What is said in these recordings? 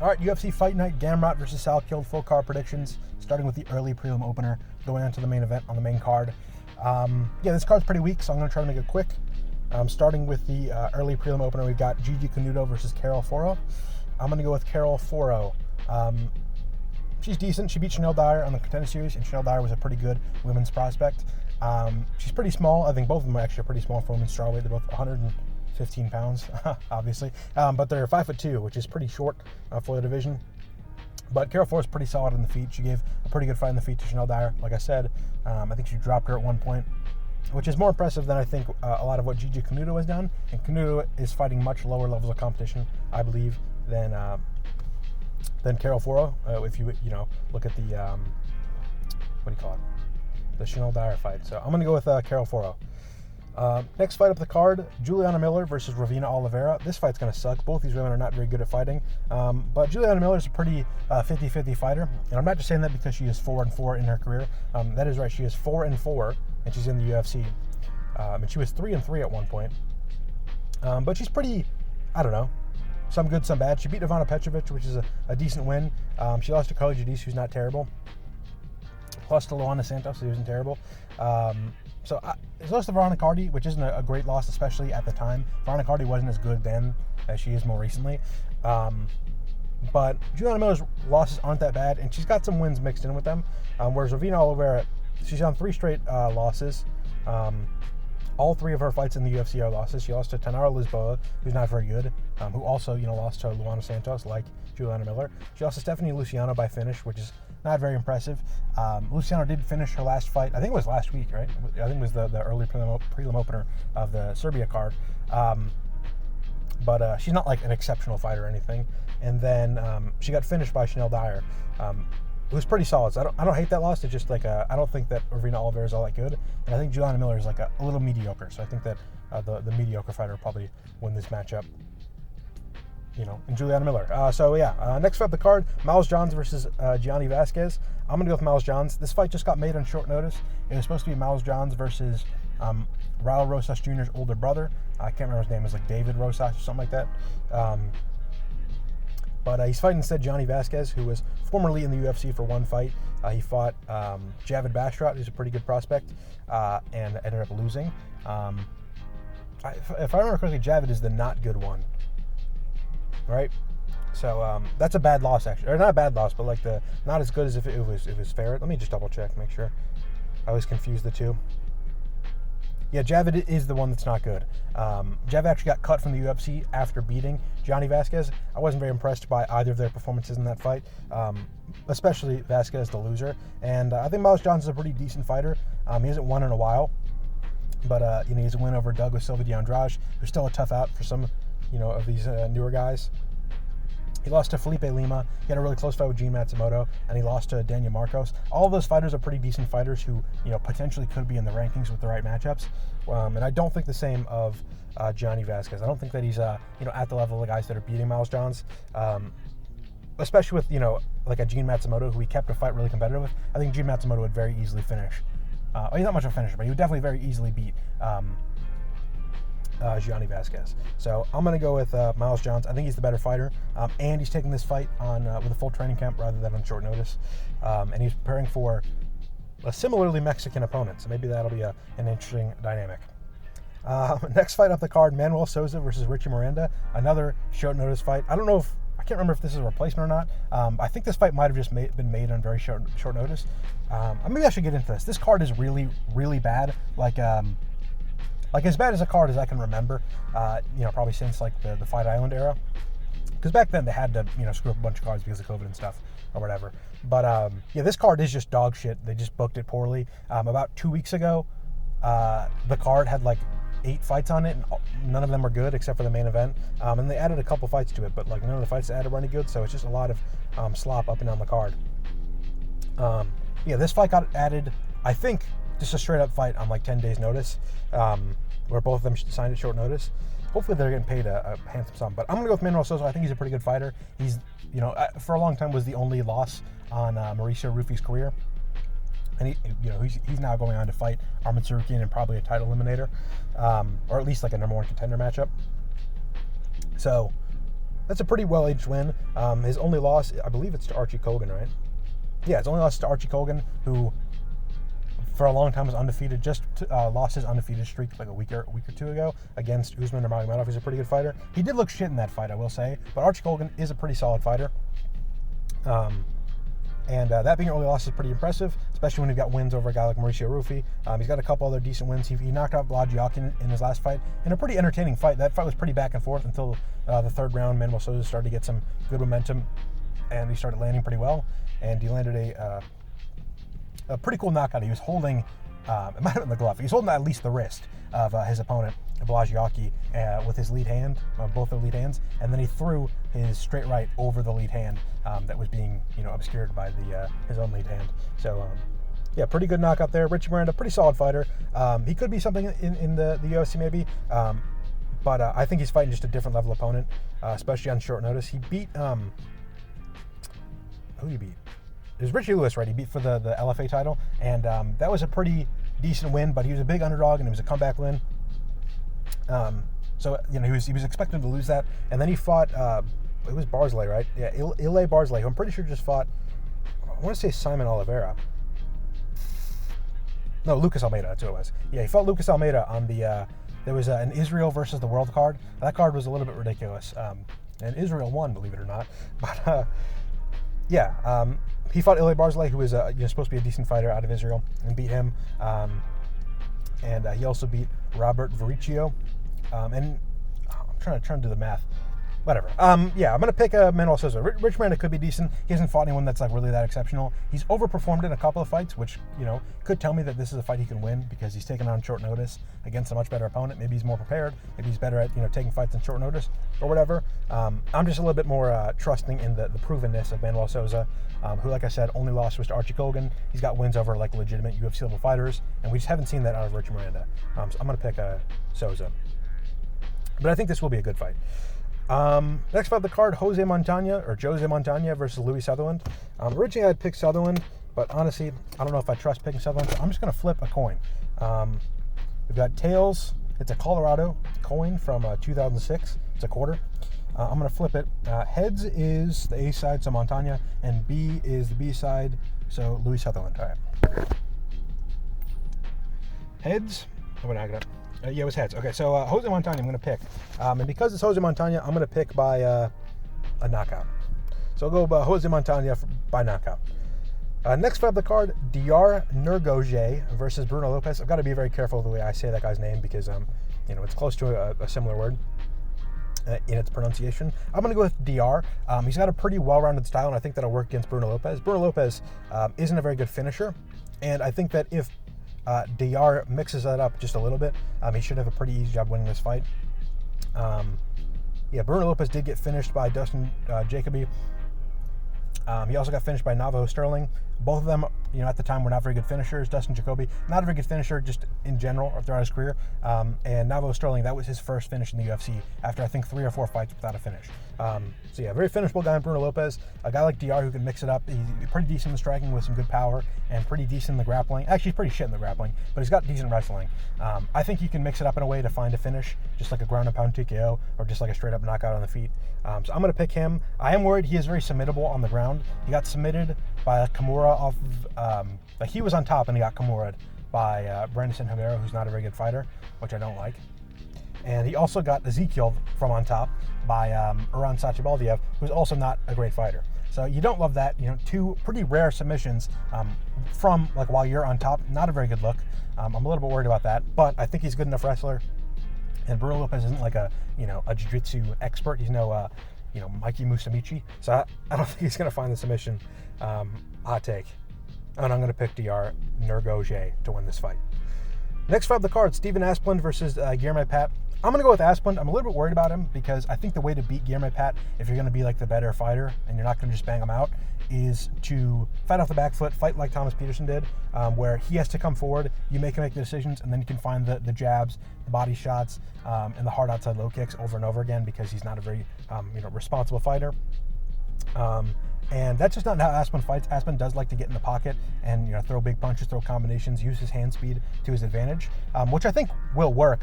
All right, UFC Fight Night, Gamrot versus Salkilld, full card predictions, starting with the early prelim opener, going on to the main event on the main card. This card's pretty weak, so I'm going to try to make it quick. Starting with the early prelim opener, we've got Gigi Canuto versus Carol Foro. I'm going to go with Carol Foro. She's decent. She beat Chanel Dyer on the Contender Series, and Chanel Dyer was a pretty good women's prospect. She's pretty small. I think both of them are actually pretty small for women's strawweight. They're both 115 pounds, obviously. But they're 5'2", which is pretty short for the division. But Carol Foro is pretty solid in the feet. She gave a pretty good fight in the feet to Chanel Dyer. Like I said, I think she dropped her at one point, which is more impressive than I think a lot of what Gigi Canuto has done. And Canuto is fighting much lower levels of competition, I believe, than Carol Foro. If you look at the the Chanel Dyer fight. So I'm going to go with Carol Foro. Next fight up the card, Juliana Miller versus Ravina Oliveira. This fight's going to suck. Both these women are not very good at fighting. But Juliana Miller is a pretty 50-50 fighter. And I'm not just saying that because she is 4-4 in her career. That is right. She is 4-4, and she's in the UFC. And she was 3-3 at one point. But she's pretty, I don't know, some good, some bad. She beat Ivana Petrovic, which is a decent win. She lost to Carly Giudice, who's not terrible. Plus to Luana Santos, who isn't terrible. She lost to Veronica Hardy, which isn't a great loss, especially at the time. Veronica Hardy wasn't as good then as she is more recently. But Juliana Miller's losses aren't that bad, and she's got some wins mixed in with them. Whereas Ravina Oliveira, she's on 3 straight losses. All 3 of her fights in the UFC are losses. She lost to Tainara Lisboa, who's not very good, who also lost to Luana Santos, like Juliana Miller. She lost to Stephanie Luciano by finish, which is not very impressive. Luciano did finish her last fight. I think it was last week, right? I think it was the early prelim opener of the Serbia card. But she's not like an exceptional fighter or anything. And then she got finished by Chanel Dyer. It was pretty solid. So I don't hate that loss. It's just like I don't think that Ravina Oliveira is all that good. And I think Juliana Miller is like a little mediocre. So I think that the mediocre fighter will probably win this matchup. And Juliana Miller. Next fight up the card, Miles Johns versus Gianni Vasquez. I'm going to go with Miles Johns. This fight just got made on short notice. It was supposed to be Miles Johns versus Raul Rosas Jr.'s older brother. I can't remember his name. It was like David Rosas or something like that. But he's fighting instead Gianni Vasquez, who was formerly in the UFC for one fight. He fought Javid Bastrat, who's a pretty good prospect, and ended up losing. If I remember correctly, Javid is the not good one. Right, so that's a bad loss actually, or not a bad loss, but like the not as good as if it was fair. Let me just double check, make sure. I always confuse the two. Yeah, Javid is the one that's not good. Javid actually got cut from the UFC after beating Gianni Vasquez. I wasn't very impressed by either of their performances in that fight, especially Vasquez, the loser. And I think Miles Johns is a pretty decent fighter. He hasn't won in a while, but he has a win over Douglas Silva de Andrade, who's still a tough out for some of these newer guys. He lost to Felipe Lima. He had a really close fight with Gene Matsumoto, and he lost to Daniel Marcos. All of those fighters are pretty decent fighters who, potentially could be in the rankings with the right matchups. And I don't think the same of Gianni Vasquez. I don't think that he's, at the level of the guys that are beating Miles Johns. Especially with, like a Gene Matsumoto, who he kept a fight really competitive with. I think Gene Matsumoto would very easily finish. He's not much of a finisher, but he would definitely very easily beat Gianni Vasquez. So I'm going to go with Miles Johns. I think he's the better fighter, and he's taking this fight on with a full training camp rather than on short notice. And he's preparing for a similarly Mexican opponent, so maybe that'll be an interesting dynamic. Next fight up the card, Manuel Souza versus Richie Miranda. Another short notice fight. I can't remember if this is a replacement or not. I think this fight might have just been made on very short notice. Maybe I should get into this. This card is really, really bad. Like as bad as a card as I can remember, probably since like the Fight Island era. Because back then they had to, screw up a bunch of cards because of COVID and stuff or whatever. But this card is just dog shit. They just booked it poorly. About 2 weeks ago, the card had like 8 fights on it, and none of them were good except for the main event. And they added a couple fights to it, but like none of the fights added were any good. So it's just a lot of slop up and down the card. This fight got added, I think, just a straight up fight on like 10 days notice, where both of them signed at short notice. Hopefully they're getting paid a handsome sum. But I'm going to go with Manuel Souza. I think he's a pretty good fighter. He's, for a long time was the only loss on Mauricio Rufi's career. And he's now going on to fight Arman Tsarukyan in probably a title eliminator, or at least like a number 1 contender matchup. So that's a pretty well-aged win. His only loss, I believe it's to Archie Kogan, right? Yeah, his only loss to Archie Kogan, who for a long time was undefeated. Just lost his undefeated streak like a week or two ago against Usman Nurmagomedov. He's a pretty good fighter. He did look shit in that fight, I will say, but Archie Kogan is a pretty solid fighter. And that being an early loss is pretty impressive, especially when you've got wins over a guy like Mauricio Rufy. He's got a couple other decent wins. He knocked out Blodgiokin in his last fight in a pretty entertaining fight. That fight was pretty back and forth until the third round. Manuel Souza started to get some good momentum, and he started landing pretty well. And he landed a pretty cool knockout. He was holding, it might have been the glove. He was holding at least the wrist of his opponent, Blodgiokin, with his lead hand, both their lead hands, and then he threw his straight right over the lead hand that was being, obscured by his own lead hand. So, yeah, pretty good knockout there. Richie Miranda, pretty solid fighter. He could be something in the UFC maybe, but I think he's fighting just a different level opponent, especially on short notice. He beat, who did he beat? It was Richie Lewis, right? He beat for the LFA title, and that was a pretty decent win, but he was a big underdog, and it was a comeback win. So, he was expected to lose that, and then he fought, it was Barsley, right? Yeah, Ile Barsley, who I'm pretty sure just fought, I want to say Simon Oliveira. No, Lucas Almeida, that's who it was. Yeah, he fought Lucas Almeida on the, there was an Israel versus the world card. That card was a little bit ridiculous, and Israel won, believe it or not, but, yeah, he fought Ile Barsley, who was supposed to be a decent fighter out of Israel, and beat him. And he also beat Robert Vericchio. And I'm trying to do the math. Whatever. Yeah, I'm going to pick Manuel Souza. Rich Miranda could be decent. He hasn't fought anyone that's like really that exceptional. He's overperformed in a couple of fights, which, could tell me that this is a fight he can win because he's taken on short notice against a much better opponent. Maybe he's more prepared. Maybe he's better at, taking fights on short notice or whatever. I'm just a little bit more trusting in the provenness of Manuel Souza, who, like I said, only lost was to Archie Kogan. He's got wins over like legitimate UFC level fighters, and we just haven't seen that out of Rich Miranda. So I'm going to pick Souza. But I think this will be a good fight. Next fight of the card, Jose Montana versus Louis Sutherland. Originally I'd pick Sutherland, but honestly, I don't know if I trust picking Sutherland, so I'm just going to flip a coin. We've got tails. It's a Colorado coin from 2006. It's a quarter. I'm going to flip it. Heads is the A side, so Montana, and B is the B side, so Louis Sutherland. All right. Heads. Oh, we're not going to... yeah, it was heads. Okay, so Jose Montana I'm going to pick. And because it's Jose Montana, I'm going to pick by a knockout. So I'll go by Jose Montana by knockout. Next fight of the card, Diar Nurgoje versus Bruno Lopez. I've got to be very careful of the way I say that guy's name because, it's close to a similar word in its pronunciation. I'm going to go with Diar. He's got a pretty well-rounded style, and I think that'll work against Bruno Lopez. Bruno Lopez isn't a very good finisher, and I think that if Diar mixes that up just a little bit, he should have a pretty easy job winning this fight. Bruno Lopez did get finished by Dustin Jacoby. He also got finished by Navajo Sterling. Both of them, at the time were not very good finishers. Dustin Jacoby, not a very good finisher just in general throughout his career. And Navajo Sterling, that was his first finish in the UFC after I think 3 or 4 fights without a finish. Very finishable guy in Bruno Lopez. A guy like Diar who can mix it up. He's pretty decent in the striking with some good power and pretty decent in the grappling. Actually, he's pretty shit in the grappling, but he's got decent wrestling. I think you can mix it up in a way to find a finish, just like a ground and pound TKO or just like a straight up knockout on the feet. So I'm going to pick him. I am worried he is very submittable on the ground. He got submitted by Kimura off of, he was on top and he got Kimura'd by Brandon Higuera, who's not a very good fighter, which I don't like. And he also got Ezekiel from on top by Iran Sachibaldiev, who's also not a great fighter. So you don't love that, 2 pretty rare submissions from while you're on top. Not a very good look. I'm a little bit worried about that, but I think he's a good enough wrestler. And Bruno Lopez isn't like a jiu-jitsu expert. He's no, Mikey Musumeci. So I don't think he's going to find the submission. Hot take. And I'm going to pick Diar Nurgoje to win this fight. Next fight of the card, Stephen Asplund versus Guilherme Pat. I'm going to go with Asplund. I'm a little bit worried about him because I think the way to beat Guilherme Pat, if you're going to be the better fighter and you're not going to just bang him out, is to fight off the back foot, fight like Thomas Peterson did, where he has to come forward, you make him make the decisions, and then you can find the jabs, the body shots, and the hard outside low kicks over and over again because he's not a very responsible fighter. And that's just not how Asplund fights. Asplund does like to get in the pocket and throw big punches, throw combinations, use his hand speed to his advantage, which I think will work.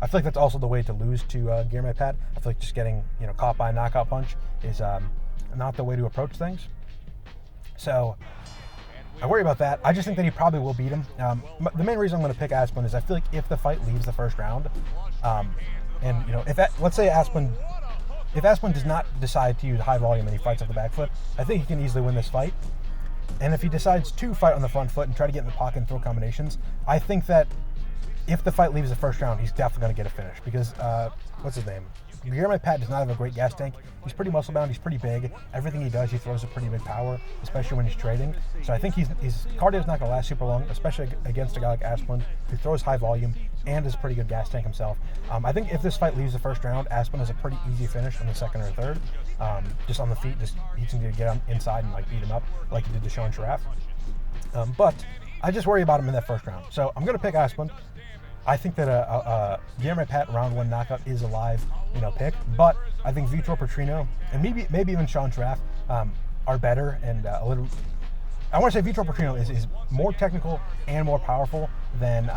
I feel like that's also the way to lose to Gamrot Pat. I feel like just getting caught by a knockout punch is not the way to approach things. So I worry about that. I just think that he probably will beat him. The main reason I'm going to pick Asplund is I feel like if the fight leaves the first round, and let's say if Asplund does not decide to use high volume and he fights off the back foot, I think he can easily win this fight. And if he decides to fight on the front foot and try to get in the pocket and throw combinations, I think that if the fight leaves the first round, he's definitely going to get a finish because, what's his name? Gamrot Pat does not have a great gas tank. He's pretty muscle bound. He's pretty big. Everything he does, he throws a pretty big power, especially when he's trading. So I think his cardio is not going to last super long, especially against a guy like Asplund who throws high volume and is a pretty good gas tank himself. I think if this fight leaves the first round, Asplund has a pretty easy finish in the second or third. Just on the feet, he just needs to get him inside and beat him up like he did to Sean Sharaf. But I just worry about him in that first round. So I'm going to pick Asplund. I think that Gamrot Pat round 1 knockout is a live, pick, but I think Vitor Petrino and maybe even Sean Sharaf are better and a little. I want to say Vitor Petrino is more technical and more powerful than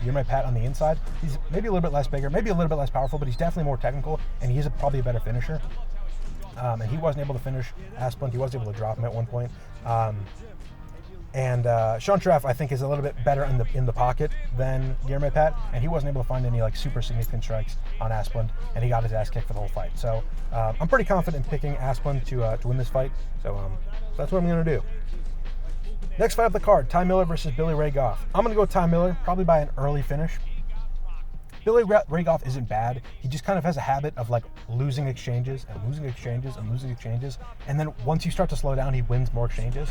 Gamrot Pat on the inside. He's maybe a little bit less bigger, maybe a little bit less powerful, but he's definitely more technical and he is probably a better finisher. And he wasn't able to finish Asplund. He was able to drop him at one point. And Sean Sharaf, I think, is a little bit better in the pocket than Gamrot Pat, and he wasn't able to find any super significant strikes on Asplund, and he got his ass kicked for the whole fight. So I'm pretty confident in picking Asplund to win this fight. So that's what I'm going to do. Next fight up the card: Ty Miller versus Billy Ray Goff. I'm going to go with Ty Miller, probably by an early finish. Billy Ray Goff isn't bad. He just kind of has a habit of losing exchanges and losing exchanges and losing exchanges. And then once you start to slow down, he wins more exchanges.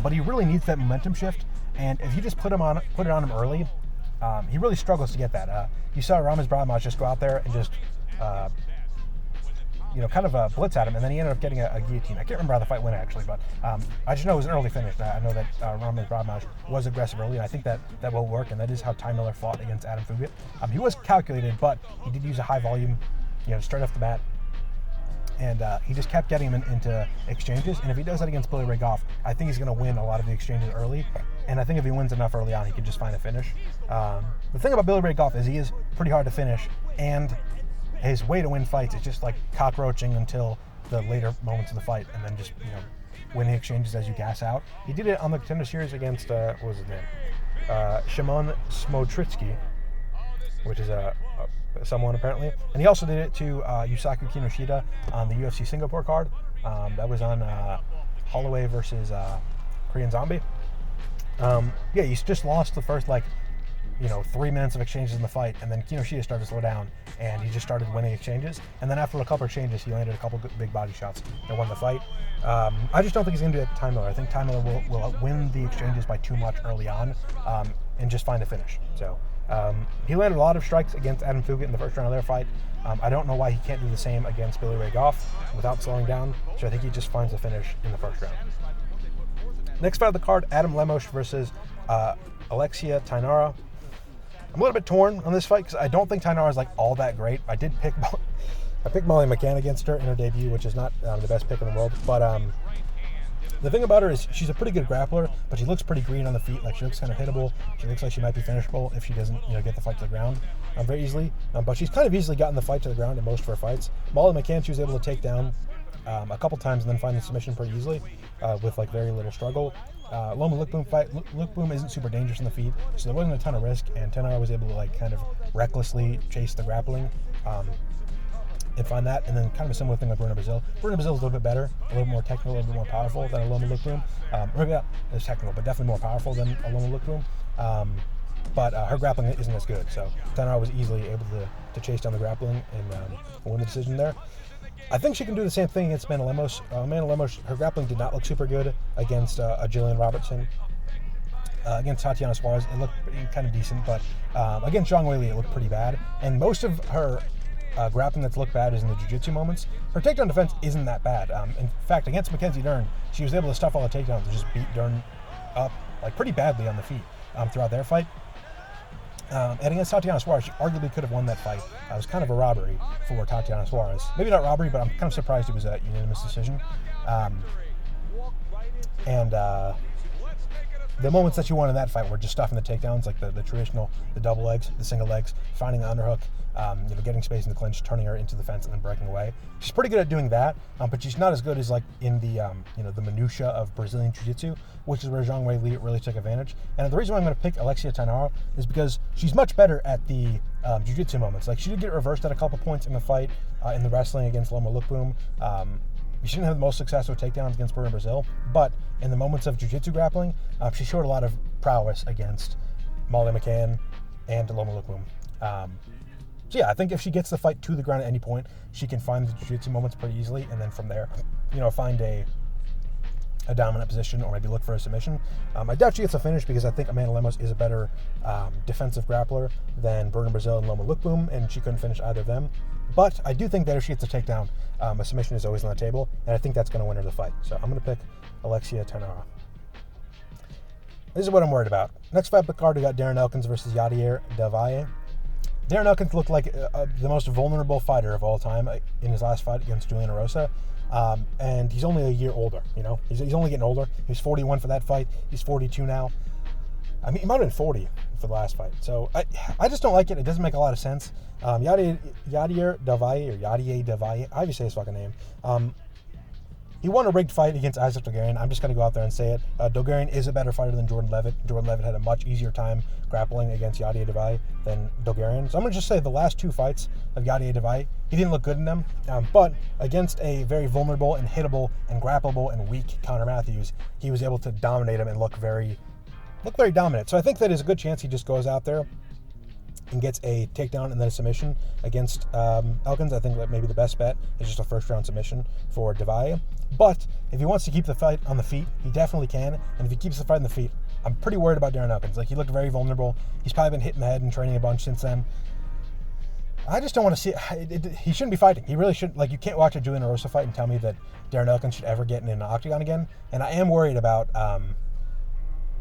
But he really needs that momentum shift. And if you just put it on him early, he really struggles to get that. You saw Ramez Brahimaj just go out there and just kind of blitz at him, and then he ended up getting a guillotine. I can't remember how the fight went actually, but I just know it was an early finish. I know that Ramez Brahimaj was aggressive early, and I think that will work, and that is how Ty Miller fought against Adam Fugit. He was calculated, but he did use a high volume, straight off the bat, and he just kept getting him into exchanges, and if he does that against Billy Ray Goff, I think he's going to win a lot of the exchanges early, and I think if he wins enough early on, he can just find a finish. The thing about Billy Ray Goff is he is pretty hard to finish, and his way to win fights is just cockroaching until the later moments of the fight, and then just winning exchanges as you gas out. He did it on the Contender Series against what was his name, Shimon Smotritsky, which is someone apparently, and he also did it to Yusaku Kinoshita on the UFC Singapore card. That was on Holloway versus Korean Zombie. He's just lost the first 3 minutes of exchanges in the fight, and then Kinoshita started to slow down, and he just started winning exchanges. And then after a couple of exchanges, he landed a couple big body shots and won the fight. I just don't think he's going to do that to Ty Miller. I think Ty Miller will win the exchanges by too much early on and just find a finish. So he landed a lot of strikes against Adam Fugit in the first round of their fight. I don't know why he can't do the same against Billy Ray Goff without slowing down, so I think he just finds a finish in the first round. Next fight of the card: Adam Lemos versus Alexia Tainara. I'm a little bit torn on this fight because I don't think Tainara is all that great. I picked Molly McCann against her in her debut, which is not the best pick in the world. But the thing about her is she's a pretty good grappler, but she looks pretty green on the feet. She looks kind of hittable. She looks like she might be finishable if she doesn't get the fight to the ground very easily. But she's kind of easily gotten the fight to the ground in most of her fights. Molly McCann, she was able to take down a couple times and then find the submission pretty easily with very little struggle. Loma Lookboom isn't super dangerous in the feet, so there wasn't a ton of risk, and Tainara was able to kind of recklessly chase the grappling and find that, and then kind of a similar thing with Bruna Brazil. Bruna Brazil is a little bit better, a little more technical, a little bit more powerful than a Loma Lookboom. Maybe not as technical, but definitely more powerful than a Loma Lookboom. But her grappling isn't as good, so Tainara was easily able to chase down the grappling and win the decision there. I think she can do the same thing against Amanda Lemos. Amanda Lemos, her grappling did not look super good against Jillian Robertson. Against Tatiana Suarez, it looked kind of decent, but against Zhang Weili, it looked pretty bad. And most of her grappling that's looked bad is in the jiu-jitsu moments. Her takedown defense isn't that bad. In fact, against Mackenzie Dern, she was able to stuff all the takedowns and just beat Dern up pretty badly on the feet throughout their fight. And against Tatiana Suarez, she arguably could have won that fight. It was kind of a robbery for Tatiana Suarez. Maybe not robbery, but I'm kind of surprised it was a unanimous decision. the moments that you won in that fight were just stuffing the takedowns, like the traditional, the double legs, the single legs, finding the underhook, getting space in the clinch, turning her into the fence, and then breaking away. She's pretty good at doing that, but she's not as good as like in the the minutia of Brazilian Jiu-Jitsu, which is where Zhang Weili really took advantage. And the reason why I'm going to pick Alexia Tainara is because she's much better at the Jiu-Jitsu moments. Like, she did get reversed at a couple points in the fight, in the wrestling against Loma Lookboom. She didn't have the most success with takedowns against Bruno Brazil, but in the moments of jiu-jitsu grappling, she showed a lot of prowess against Molly McCann and Loma Lookboom. So yeah, I think if she gets the fight to the ground at any point, she can find the jiu-jitsu moments pretty easily, and then from there, find a dominant position, or maybe look for a submission. I doubt she gets a finish because I think Amanda Lemos is a better defensive grappler than Bruno Brazil and Loma Lookboom, and she couldn't finish either of them. But I do think that if she gets a takedown, a submission is always on the table, and I think that's going to win her the fight. So I'm going to pick Alexia Tainara. This is what I'm worried about. Next fight up the card, we got Darren Elkins versus Yadier Davaye. Darren Elkins looked like the most vulnerable fighter of all time in his last fight against Julian Erosa. And he's only a year older, He's only getting older. He was 41 for that fight. He's 42 now. I mean, he might have been 40 for the last fight. So I just don't like it. It doesn't make a lot of sense. Yadier Davaye, how do you say his fucking name? He won a rigged fight against Isaac Dogarian. I'm just going to go out there and say it. Dogarian is a better fighter than Jordan Levitt. Jordan Levitt had a much easier time grappling against Yadier Davaye than Dogarian. So I'm going to just say the last two fights of Yadier Davaye, he didn't look good in them. But against a very vulnerable and hittable and grappleable and weak Conor Matthews, he was able to dominate him and look very dominant. So I think that is a good chance he just goes out there and gets a takedown and then a submission against Elkins. I think that maybe the best bet is just a first-round submission for Davaye. But if he wants to keep the fight on the feet, he definitely can. And if he keeps the fight on the feet, I'm pretty worried about Darren Elkins. Like, he looked very vulnerable. He's probably been hit in the head and training a bunch since then. I just don't want to see it. He shouldn't be fighting. He really shouldn't. Like, you can't watch a Julian Erosa fight and tell me that Darren Elkins should ever get in an octagon again. And I am worried about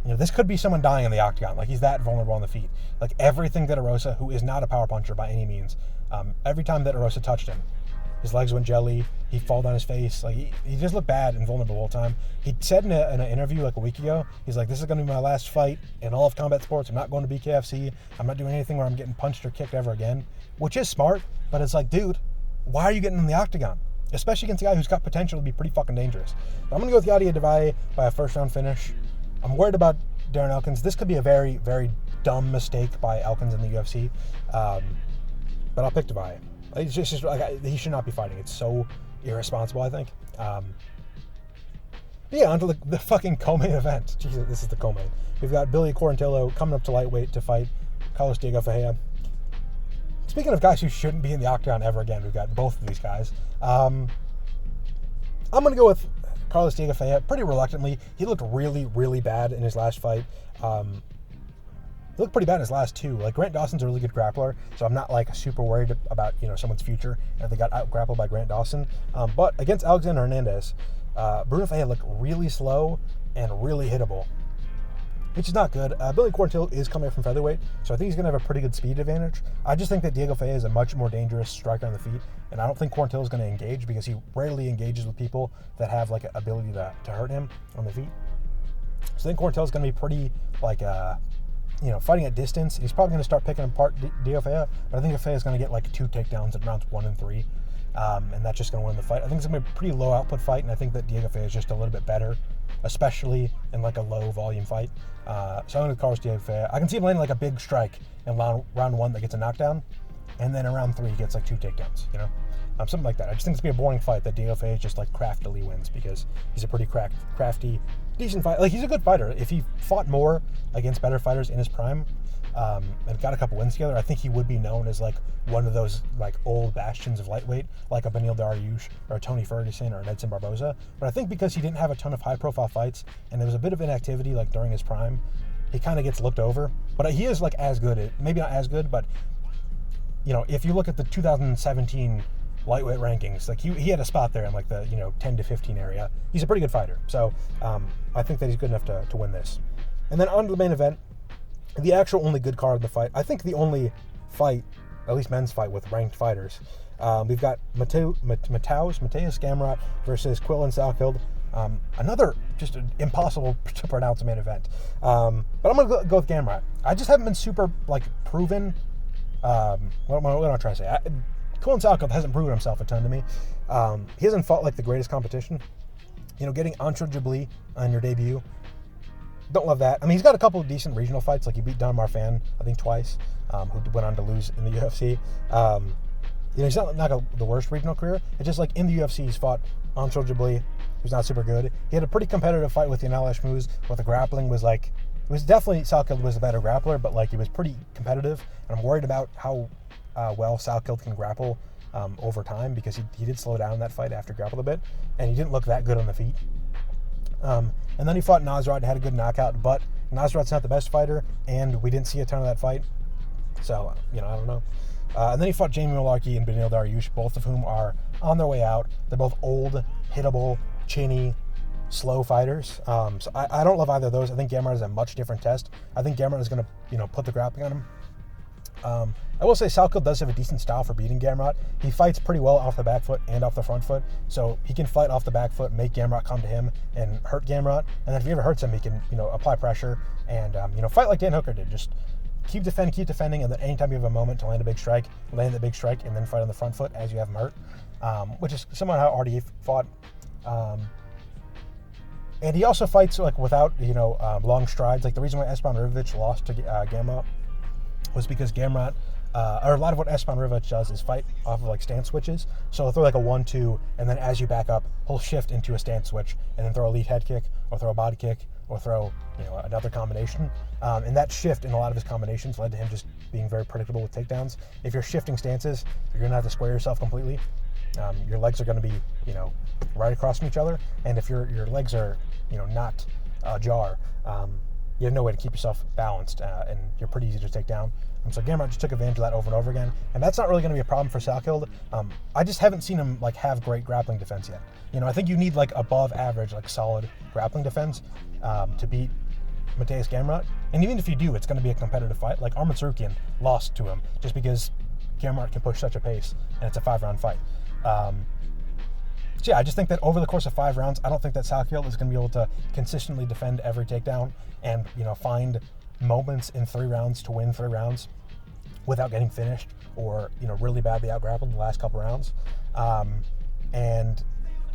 this could be someone dying in the octagon. Like, he's that vulnerable on the feet. Like, everything that Erosa, who is not a power puncher by any means, every time that Erosa touched him, his legs went jelly, he'd fall down his face. Like, he just looked bad and vulnerable the whole time. He said in an interview like a week ago, he's like, this is going to be my last fight in all of combat sports. I'm not going to BKFC. I'm not doing anything where I'm getting punched or kicked ever again, which is smart. But it's like, dude, why are you getting in the octagon? Especially against a guy who's got potential to be pretty fucking dangerous. So I'm going to go with Yadier Davaye by a first-round finish. I'm worried about Darren Elkins. This could be a very, very dumb mistake by Elkins in the UFC, but I'll pick Davaye. It's just like, he should not be fighting. It's so irresponsible, I think. Yeah, on to the fucking co-main event. Jesus, this is the co-main. We've got Billy Quarantillo coming up to lightweight to fight Carlos Diego Ferreira. Speaking of guys who shouldn't be in the octagon ever again, we've got both of these guys. I'm going to go with Carlos Diego Ferreira pretty reluctantly. He looked really, really bad in his last fight. He looked pretty bad in his last two. Like, Grant Dawson's a really good grappler, so I'm not like super worried about someone's future if they got out grappled by Grant Dawson. But against Alexander Hernandez, Bruno Ferreira looked really slow and really hittable, which is not good. Billy Quarantillo is coming up from featherweight, so I think he's going to have a pretty good speed advantage. I just think that Diego Ferreira is a much more dangerous striker on the feet, and I don't think Quarantillo is going to engage because he rarely engages with people that have like an ability to hurt him on the feet. So I think Quarantillo is going to be pretty like fighting at distance. He's probably going to start picking apart Diego Ferreira, but I think Ferreira is going to get like 2 takedowns in rounds 1 and 3, and that's just going to win the fight. I think it's going to be a pretty low output fight, and I think that Diego Ferreira is just a little bit better, especially in like a low volume fight. So I'm going to Carlos Diego Ferreira. I can see him landing like a big strike in round 1 that gets a knockdown, and then in round 3 he gets like 2 takedowns, something like that. I just think it's going to be a boring fight that Diego Ferreira just like craftily wins because he's a pretty crafty, decent fighter. Like, he's a good fighter. If he fought more against better fighters in his prime, and got a couple wins together, I think he would be known as like one of those like old bastions of lightweight, like a Beneil Dariush or a Tony Ferguson or an Edson Barboza. But I think because he didn't have a ton of high profile fights and there was a bit of inactivity like during his prime, he kind of gets looked over. But he is like as good, maybe not as good, but if you look at the 2017 lightweight rankings, like he had a spot there in like the 10 to 15 area. He's a pretty good fighter, so I think that he's good enough to win this. And then on to the main event, the actual only good card of the fight. I think the only fight, at least men's fight, with ranked fighters. We've got Mateus Gamrot versus Quillan Salkilld. Another just impossible to pronounce main event. But I'm going to go with Gamrot. I just haven't been super, like, proven. What am I trying to say? Quillan Salkilld hasn't proven himself a ton to me. He hasn't fought, like, the greatest competition. You know, getting Anshul Jabli on your debut, don't love that. I mean, he's got a couple of decent regional fights. Like, he beat Don Marfan, I think, twice, who went on to lose in the UFC. You know, he's not the worst regional career. It's just, like, in the UFC, he's fought Anshul Jabli, who's not super good. He had a pretty competitive fight with Yanal Ashmouz, where the grappling was, like, it was definitely Salkilld was a better grappler, but, like, it was pretty competitive. And I'm worried about how well Salkilld can grapple over time, because he did slow down that fight after grappled a bit, and he didn't look that good on the feet. And then he fought Nasrat, had a good knockout, but Nasrat's not the best fighter, and we didn't see a ton of that fight. So, you know, I don't know. And then he fought Jamie Mullarkey and Beneil Dariush, both of whom are on their way out. They're both old, hittable, chinny, slow fighters. So I don't love either of those. I think Gamrot is a much different test. I think Gamrot is going to, you know, put the grappling on him. I will say Salkilld does have a decent style for beating Gamrot. He fights pretty well off the back foot and off the front foot, so he can fight off the back foot, make Gamrot come to him, and hurt Gamrot. And then if he ever hurts him, he can, you know, apply pressure and, you know, fight like Dan Hooker did. Just keep defending, and then anytime you have a moment to land a big strike, land the big strike, and then fight on the front foot as you have him hurt, which is somewhat how RDA fought. And he also fights, like, without, you know, long strides. Like, the reason why Espan Rivovic lost to Gamrot was because Gamrot, or a lot of what Espan Rivovic does is fight off of, like, stance switches. So he'll throw, like, a 1-2, and then as you back up, he'll shift into a stance switch, and then throw a lead head kick, or throw a body kick, or throw, you know, another combination. And that shift in a lot of his combinations led to him just being very predictable with takedowns. If you're shifting stances, you're going to have to square yourself completely. Your legs are going to be, you know, right across from each other. And if your legs are, you know, not ajar, you have no way to keep yourself balanced, and you're pretty easy to take down. And so Gamrot just took advantage of that over and over again. And that's not really going to be a problem for Salkilld. I just haven't seen him, like, have great grappling defense yet. You know, I think you need, like, above average, like, solid grappling defense to beat Mateusz Gamrot. And even if you do, it's going to be a competitive fight. Like, Arman Tsarukyan lost to him just because Gamrot can push such a pace, and it's a 5-round fight. So yeah, I just think that over the course of 5 rounds, I don't think that Salkilld is going to be able to consistently defend every takedown and, you know, find moments in 3 rounds to win 3 rounds without getting finished or, you know, really badly out-grappled in the last couple rounds. And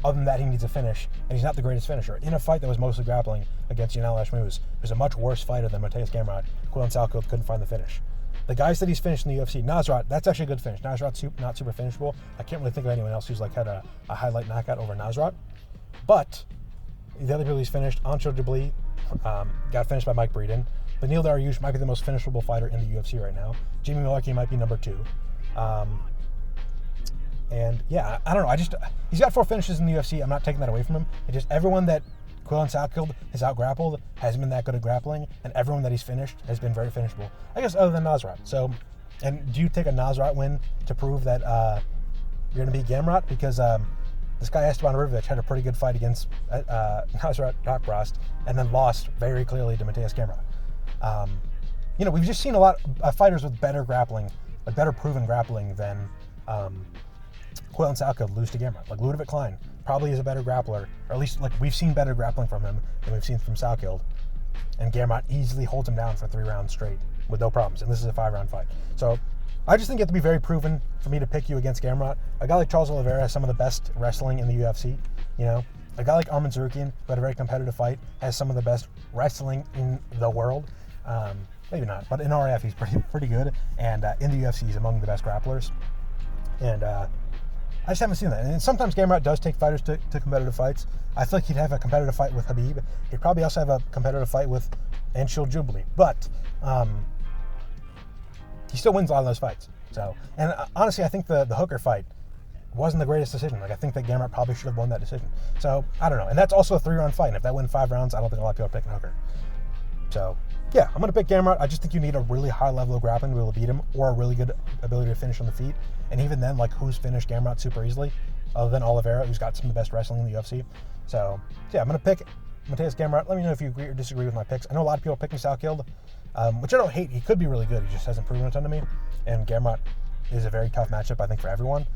other than that, he needs a finish, and he's not the greatest finisher. In a fight that was mostly grappling against Yanal Ashmouz, who's a much worse fighter than Mateusz Gamrot, Quillan Salkilld couldn't find the finish. The guys that he's finished in the UFC, Nasrat, that's actually a good finish. Nasrat's not super finishable. I can't really think of anyone else who's, like, had a highlight knockout over Nasrat. But the other people he's finished, Anshul Jabli got finished by Mike Breeden. Beneil Dariush might be the most finishable fighter in the UFC right now. Jamie Mullarkey might be number 2. And yeah, I don't know. He's got 4 finishes in the UFC. I'm not taking that away from him. It's just everyone that Quillan Salkilld has out-grappled hasn't been that good at grappling, and everyone that he's finished has been very finishable. I guess other than Nasrat. So, and do you take a Nasrat win to prove that you're going to beat Gamrot? Because this guy Esteban Rivovic had a pretty good fight against Nasrat Haqparast and then lost very clearly to Mateusz Gamrot. You know, we've just seen a lot of fighters with better grappling, like better proven grappling than Quillan Salkilld lose to Gamrot. Like Ludovic Klein probably is a better grappler, or at least, like, we've seen better grappling from him than we've seen from Salkilld. And Gamrot easily holds him down for 3 rounds straight with no problems. And this is a 5-round fight. So I just think you have to be very proven for me to pick you against Gamrot. A guy like Charles Oliveira has some of the best wrestling in the UFC. You know, a guy like Arman Tsarukyan, who had a very competitive fight, has some of the best wrestling in the world. Maybe not, but in RF he's pretty good. And in the UFC he's among the best grapplers. And I just haven't seen that. And sometimes Gamrot does take fighters to competitive fights. I feel like he'd have a competitive fight with Khabib. He'd probably also have a competitive fight with Anshul Jabli. But he still wins a lot of those fights. So, and honestly, I think the Hooker fight wasn't the greatest decision. Like, I think that Gamrot probably should have won that decision. So, I don't know. And that's also a 3-round fight. And if that went 5 rounds, I don't think a lot of people are picking Hooker. So, yeah, I'm going to pick Gamrot. I just think you need a really high level of grappling to be able to beat him, or a really good ability to finish on the feet. And even then, like, who's finished Gamrot super easily, other than Oliveira, who's got some of the best wrestling in the UFC. So, yeah, I'm going to pick Mateusz Gamrot. Let me know if you agree or disagree with my picks. I know a lot of people are picking Salkilld, which I don't hate. He could be really good. He just hasn't proven a ton to me. And Gamrot is a very tough matchup, I think, for everyone.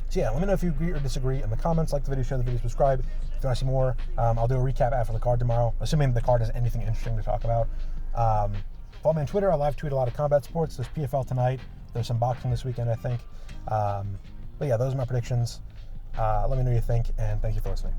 So yeah, let me know if you agree or disagree in the comments. Like the video, share the video, subscribe. If you want to see more, I'll do a recap after the card tomorrow, assuming the card has anything interesting to talk about. Follow me on Twitter. I live tweet a lot of combat sports. There's PFL tonight. There's some boxing this weekend, I think. But yeah, those are my predictions. Let me know what you think, and thank you for listening.